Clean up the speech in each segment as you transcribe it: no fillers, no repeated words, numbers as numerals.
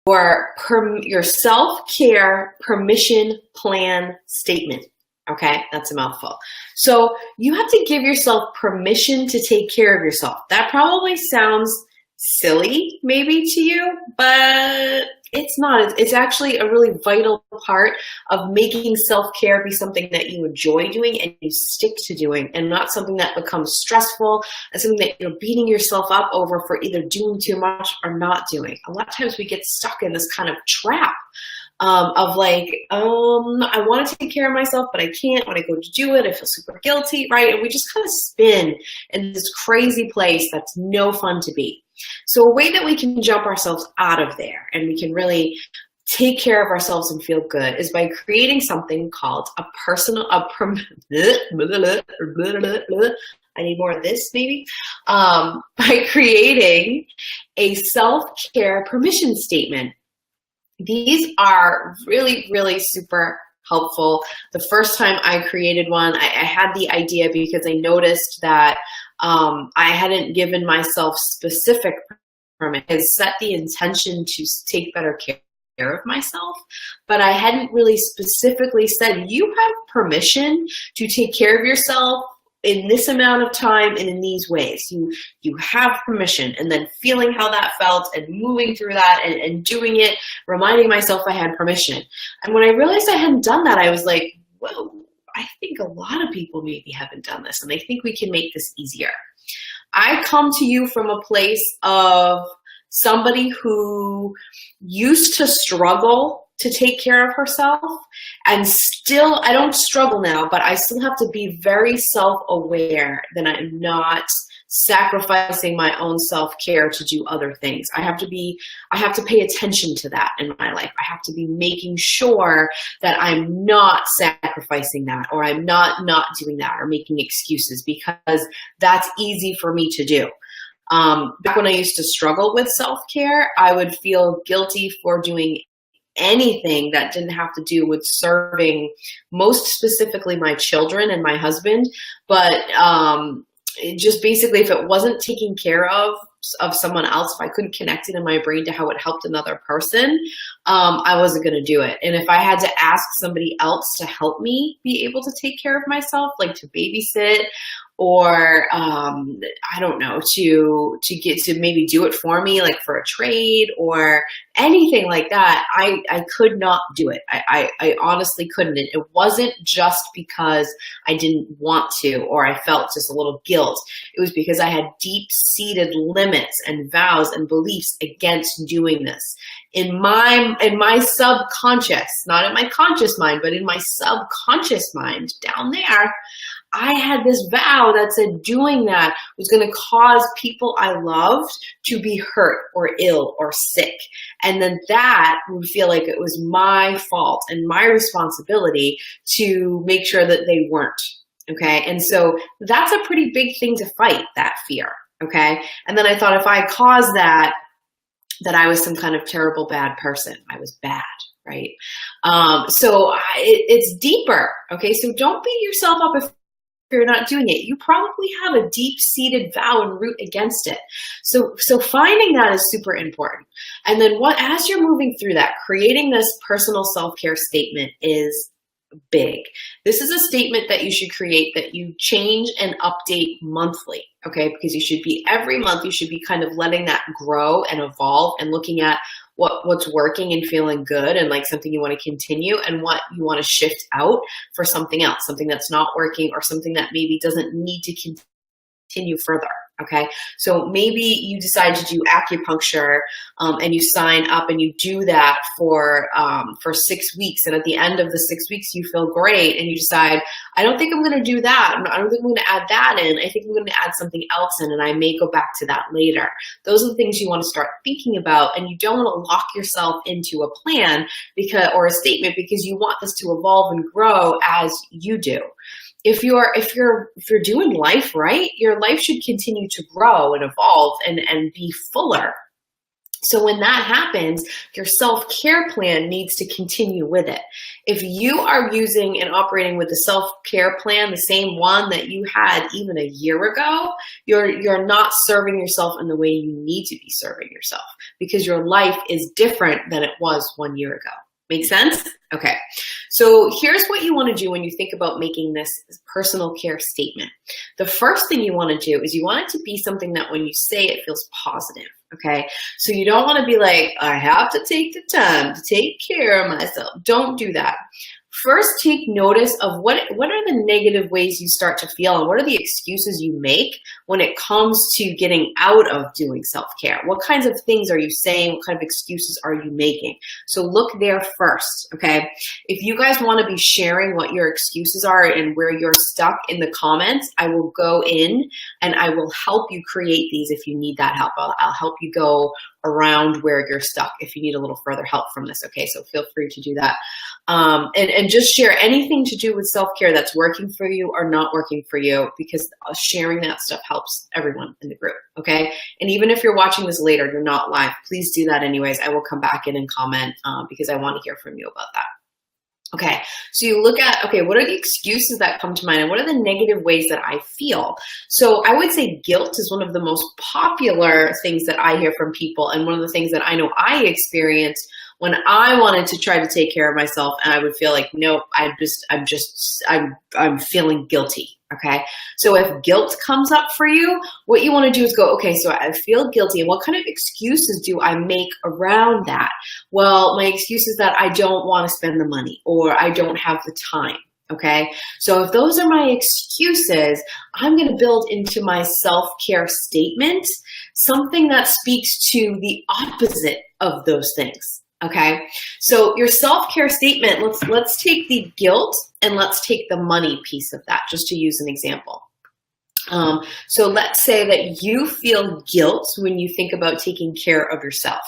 your self-care permission plan statement. Okay, that's a mouthful. So you have to give yourself permission to take care of yourself. That probably sounds silly maybe to you, but it's not. It's actually a really vital part of making self-care be something that you enjoy doing and you stick to doing, and not something that becomes stressful and something that you're beating yourself up over for either doing too much or not doing. A lot of times we get stuck in this kind of trap of like, I want to take care of myself, but I can't. When I go to do it, I feel super guilty, right? And we just kind of spin in this crazy place that's no fun to be. So a way that we can jump ourselves out of there and we can really take care of ourselves and feel good is by creating something called I need more of this maybe, by creating a self-care permission statement. These are really, really super helpful. The first time I created one, I had the idea because I noticed that I hadn't given myself specific permission. I had set the intention to take better care of myself, but I hadn't really specifically said, you have permission to take care of yourself in this amount of time and in these ways. You have permission, and then feeling how that felt and moving through that and doing it, reminding myself I had permission. And when I realized I hadn't done that, I was like, whoa, I think a lot of people maybe haven't done this, and I think we can make this easier. I come to you from a place of somebody who used to struggle to take care of herself, and still, I don't struggle now, but I still have to be very self-aware that I'm not sacrificing my own self-care to do other things. I have to pay attention to that in my life. I have to be making sure that I'm not sacrificing that, or I'm not doing that, or making excuses, because that's easy for me to do. Back when I used to struggle with self-care, I would feel guilty for doing anything that didn't have to do with serving, most specifically my children and my husband, but just basically if it wasn't taking care of someone else, if I couldn't connect it in my brain to how it helped another person, I wasn't going to do it. And if I had to ask somebody else to help me be able to take care of myself, like to babysit, or I don't know, to get to maybe do it for me, like for a trade or anything like that, I could not do it. I honestly couldn't. It wasn't just because I didn't want to, or I felt just a little guilt. It was because I had deep-seated limits and vows and beliefs against doing this. In my subconscious, not in my conscious mind, but in my subconscious mind down there, I had this vow that said doing that was going to cause people I loved to be hurt or ill or sick. And then that would feel like it was my fault and my responsibility to make sure that they weren't. Okay. And so that's a pretty big thing to fight, that fear. Okay. And then I thought if I caused that I was some kind of terrible, bad person. I was bad. Right. It's deeper. Okay. So don't beat yourself up if you're not doing it. You probably have a deep-seated vow and root against it. So finding that is super important. And then as you're moving through that, creating this personal self-care statement is big. This is a statement that you should create that you change and update monthly, okay? Because every month you should be kind of letting that grow and evolve and looking at what's working and feeling good and like something you want to continue, and what you want to shift out for something else, something that's not working, or something that maybe doesn't need to continue further. Okay, so maybe you decide to do acupuncture and you sign up and you do that for 6 weeks, and at the end of the 6 weeks you feel great and you decide, I don't think I'm going to do that. I don't think I'm going to add that in. I think I'm going to add something else in, and I may go back to that later. Those are the things you want to start thinking about, and you don't want to lock yourself into a plan or a statement because you want this to evolve and grow as you do. If you're doing life right, your life should continue to grow and evolve and be fuller. So when that happens, your self-care plan needs to continue with it. If you are using and operating with the self-care plan, the same one that you had even a year ago, you're not serving yourself in the way you need to be serving yourself, because your life is different than it was 1 year ago. Make sense? Okay. So here's what you want to do when you think about making this personal care statement. The first thing you want to do is you want it to be something that when you say it feels positive. Okay. So you don't want to be like, I have to take the time to take care of myself. Don't do that. First, take notice of what are the negative ways you start to feel, and what are the excuses you make when it comes to getting out of doing self-care. What kinds of things are you saying? What kind of excuses are you making? So look there first, okay? If you guys want to be sharing what your excuses are and where you're stuck in the comments, I will go in and I will help you create these if you need that help. I'll help you go around where you're stuck if you need a little further help from this, okay? So feel free to do that. And just share anything to do with self-care that's working for you or not working for you, because sharing that stuff helps everyone in the group, okay? And even if you're watching this later, you're not live, please do that anyways. I will come back in and comment because I want to hear from you about that. Okay, so you look at, okay, what are the excuses that come to mind, and what are the negative ways that I feel? So I would say guilt is one of the most popular things that I hear from people, and one of the things that I know I experienced when I wanted to try to take care of myself, and I would feel like, nope, I'm feeling guilty. Okay, so if guilt comes up for you, what you want to do is go, okay, so I feel guilty, and what kind of excuses do I make around that? Well, my excuse is that I don't want to spend the money, or I don't have the time. Okay, so if those are my excuses, I'm going to build into my self-care statement something that speaks to the opposite of those things. Okay, so your self-care statement, let's take the guilt and let's take the money piece of that, just to use an example. So let's say that you feel guilt when you think about taking care of yourself.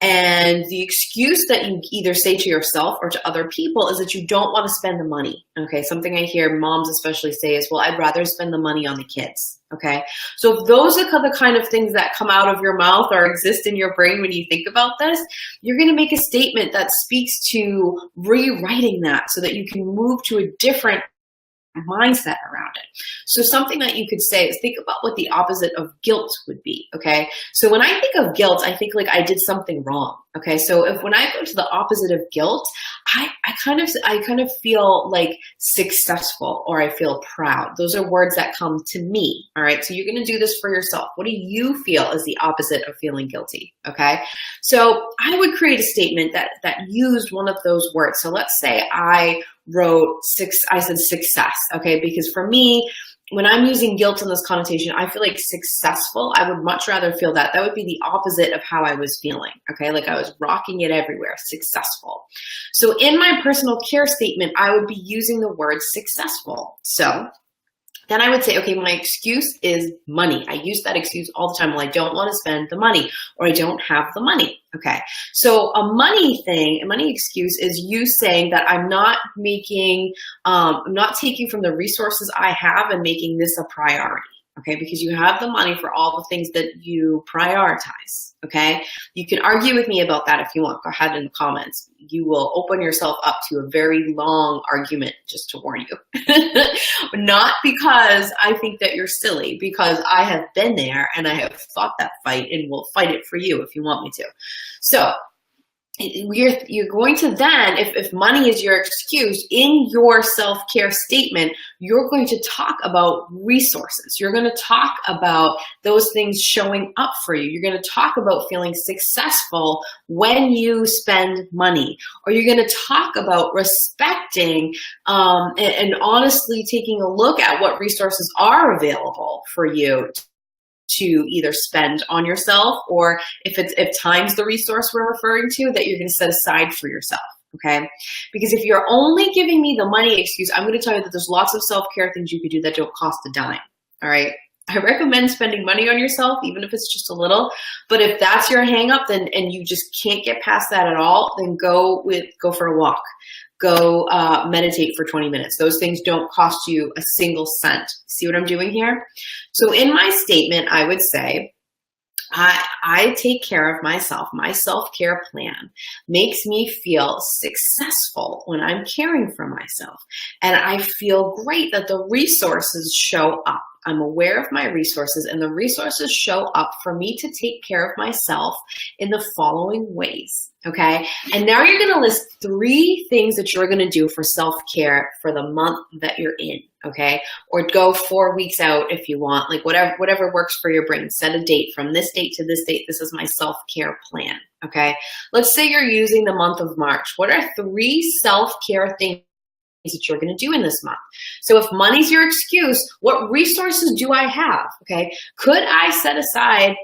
And the excuse that you either say to yourself or to other people is that you don't want to spend the money. Okay, something I hear moms especially say is, well, I'd rather spend the money on the kids. Okay, so if those are the kind of things that come out of your mouth or exist in your brain when you think about this, you're going to make a statement that speaks to rewriting that so that you can move to a different mindset around it. So something that you could say is, think about what the opposite of guilt would be. Okay, so when I think of guilt, I think like I did something wrong. Okay, so when I go to the opposite of guilt, I kind of feel like successful, or I feel proud. Those are words that come to me. All right, so you're going to do this for yourself. What do you feel is the opposite of feeling guilty? Okay, so I would create a statement that used one of those words. So let's say I said success, okay? Because for me, when I'm using guilt in this connotation, I feel like successful. I would much rather feel that. That would be the opposite of how I was feeling, okay? Like I was rocking it everywhere, successful. So in my personal care statement, I would be using the word successful. So then I would say, okay, my excuse is money. I use that excuse all the time. Well, I don't want to spend the money, or I don't have the money. Okay, so a money excuse is you saying that I'm not taking from the resources I have and making this a priority. Okay, because you have the money for all the things that you prioritize. Okay, you can argue with me about that if you want. Go ahead in the comments. You will open yourself up to a very long argument, just to warn you. Not because I think that you're silly, because I have been there and I have fought that fight and will fight it for you if you want me to. So you're going to then, if money is your excuse, in your self-care statement, you're going to talk about resources. You're going to talk about those things showing up for you. You're going to talk about feeling successful when you spend money, or you're going to talk about respecting and honestly taking a look at what resources are available for you to either spend on yourself, or if time's the resource we're referring to, that you're going to set aside for yourself. Okay, because if you're only giving me the money excuse, I'm going to tell you that there's lots of self-care things you could do that don't cost a dime. All right, I recommend spending money on yourself, even if it's just a little. But if that's your hang up, then and you just can't get past that at all, then go for a walk. Go meditate for 20 minutes. Those things don't cost you a single cent. See what I'm doing here? So in my statement, I would say, I take care of myself. My self-care plan makes me feel successful when I'm caring for myself. And I feel great that the resources show up. I'm aware of my resources, and the resources show up for me to take care of myself in the following ways, okay? And now you're gonna list 3 things that you're gonna do for self-care for the month that you're in, okay? Or go 4 weeks out if you want, like whatever works for your brain. Set a date from this date to this date. This is my self-care plan, okay? Let's say you're using the month of March. What are 3 self-care things that you're going to do in this month? So if money's your excuse, what resources do I have? Okay. Could I set aside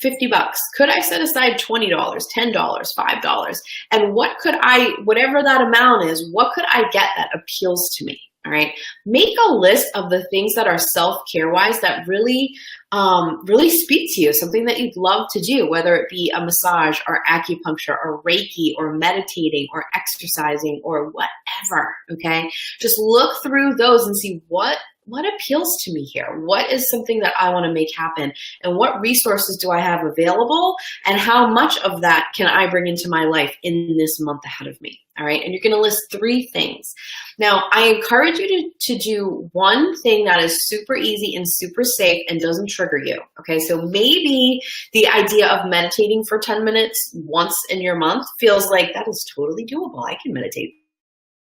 $50? Could I set aside $20, $10, $5? And whatever that amount is, what could I get that appeals to me? All right. Make a list of the things that are self-care wise that really speak to you, something that you'd love to do, whether it be a massage or acupuncture or Reiki or meditating or exercising or whatever. Okay. Just look through those and see what appeals to me here? What is something that I want to make happen? And what resources do I have available? And how much of that can I bring into my life in this month ahead of me? All right. And you're going to list 3 things. Now, I encourage you to do one thing that is super easy and super safe and doesn't trigger you. Okay. So maybe the idea of meditating for 10 minutes once in your month feels like that is totally doable. I can meditate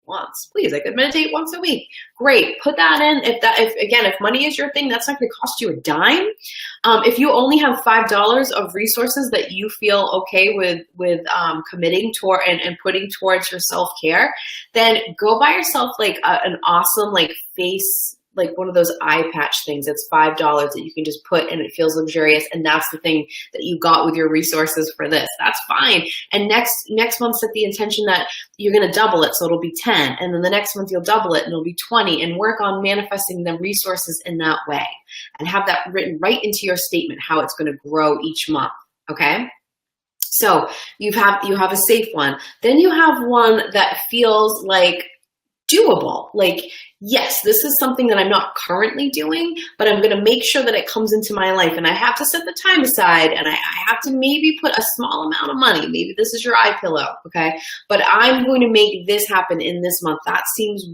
once. Please, I could meditate once a week. Great. Put that in. If money is your thing, that's not going to cost you a dime. If you only have $5 of resources that you feel okay with committing toward and putting towards your self-care, then go buy yourself like an awesome face, like one of those eye patch things. It's $5 that you can just put and it feels luxurious. And that's the thing that you got with your resources for this. That's fine. And next month, set the intention that you're going to double it. So it'll be 10. And then the next month you'll double it and it'll be 20, and work on manifesting the resources in that way and have that written right into your statement, how it's going to grow each month. Okay. So you have a safe one. Then you have one that feels like doable. Like, yes, this is something that I'm not currently doing, but I'm going to make sure that it comes into my life, and I have to set the time aside, and I have to maybe put a small amount of money. Maybe this is your eye pillow. Okay. But I'm going to make this happen in this month. That seems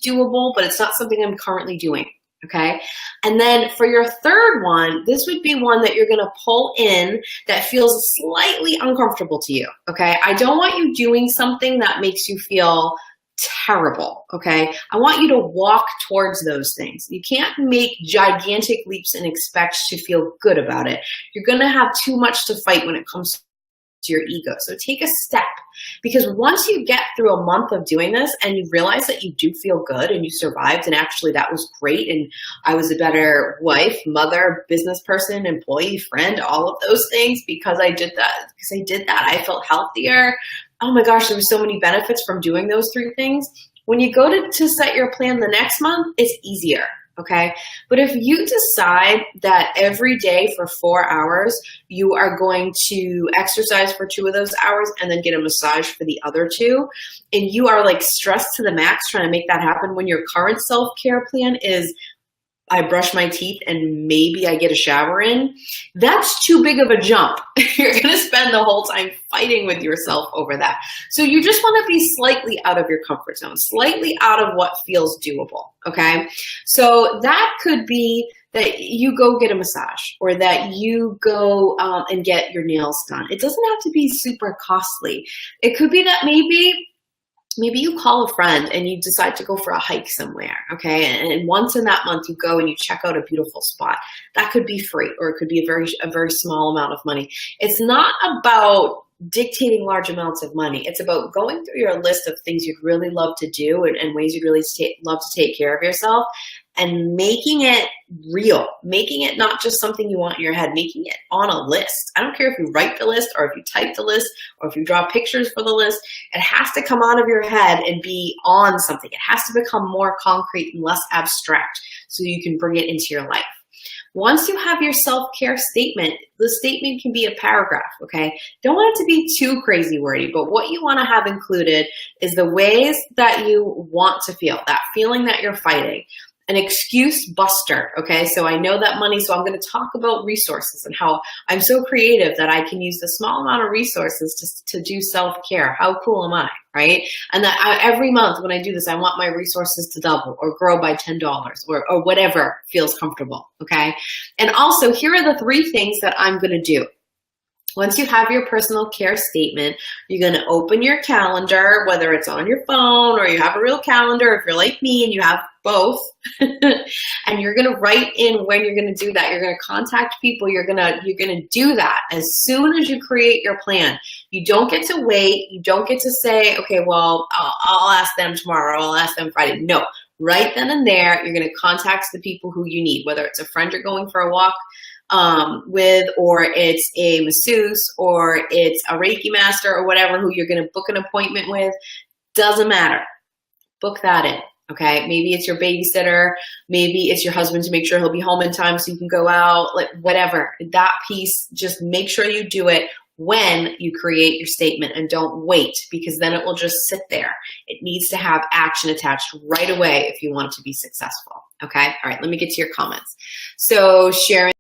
doable, but it's not something I'm currently doing. Okay. And then for your third one, this would be one that you're going to pull in that feels slightly uncomfortable to you. Okay. I don't want you doing something that makes you feel terrible. Okay. I want you to walk towards those things. You can't make gigantic leaps and expect to feel good about it. You're going to have too much to fight when it comes to your ego. So take a step, because once you get through a month of doing this and you realize that you do feel good and you survived, and actually that was great, and I was a better wife, mother, business person, employee, friend, all of those things because I did that. I felt healthier. Oh my gosh, there were so many benefits from doing those 3 things. When you go to set your plan the next month, it's easier. Okay. But if you decide that every day for 4 hours, you are going to exercise for 2 of those hours and then get a massage for the other 2, and you are like stressed to the max trying to make that happen when your current self-care plan is, I brush my teeth and maybe I get a shower in, that's too big of a jump. You're going to spend the whole time fighting with yourself over that. So you just want to be slightly out of your comfort zone, slightly out of what feels doable. Okay. So that could be that you go get a massage, or that you go and get your nails done. It doesn't have to be super costly. It could be that maybe you call a friend and you decide to go for a hike somewhere, okay? And once in that month you go and you check out a beautiful spot. That could be free, or it could be a very small amount of money. It's not about dictating large amounts of money. It's about going through your list of things you'd really love to do and ways you'd really love to take care of yourself, and making it real, making it not just something you want in your head, making it on a list. I don't care if you write the list or if you type the list or if you draw pictures for the list. It has to come out of your head and be on something. It has to become more concrete and less abstract so you can bring it into your life. Once you have your self-care statement, the statement can be a paragraph, okay? Don't want it to be too crazy wordy, but what you want to have included is the ways that you want to feel, that feeling that you're fighting. an excuse buster, okay? So I know that money, so I'm gonna talk about resources and how I'm so creative that I can use the small amount of resources to do self-care. How cool am I, right? And that every month when I do this, I want my resources to double or grow by $10 or whatever feels comfortable, okay? And also, here are the 3 things that I'm gonna do. Once you have your personal care statement, you're going to open your calendar, whether it's on your phone or you have a real calendar, if you're like me and you have both, and you're going to write in when you're going to do that. You're going to contact people. You're going to do that as soon as you create your plan. You don't get to wait. You don't get to say, okay, well, I'll ask them tomorrow. I'll ask them Friday. No, right then and there, you're going to contact the people who you need, whether it's a friend you're going for a walk with, or it's a masseuse, or it's a Reiki master, or whatever, who you're going to book an appointment with. Doesn't matter. Book that in. Okay, maybe it's your babysitter, maybe it's your husband to make sure he'll be home in time so you can go out, like whatever. That piece, just make sure you do it when you create your statement and don't wait, because then it will just sit there. It needs to have action attached right away if you want it to be successful. Okay, all right, let me get to your comments. So Sharon